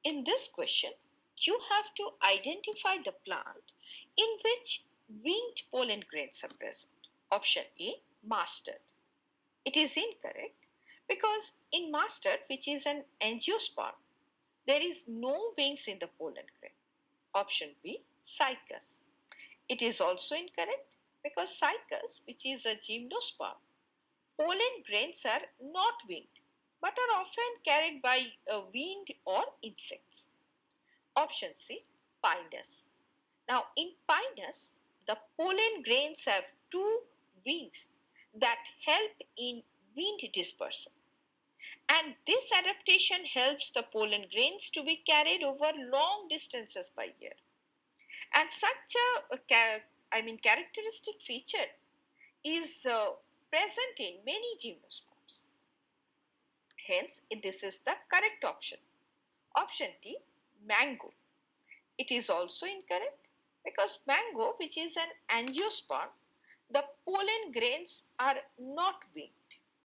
In this question, you have to identify the plant in which winged pollen grains are present. Option A, mustard. It is incorrect because in mustard, which is an angiosperm, there is no wings in the pollen grain. Option B, cycas. It is also incorrect because cycas, which is a gymnosperm, pollen grains are not winged but are often carried by wind or insects. Option C, Pinus. Now, in Pinus, the pollen grains have two wings that help in wind dispersal. And this adaptation helps the pollen grains to be carried over long distances by air. And such a characteristic feature is present in many gymnosperms. Hence, this is the correct option. Option D, mango. It is also incorrect because mango, which is an angiosperm, the pollen grains are not winged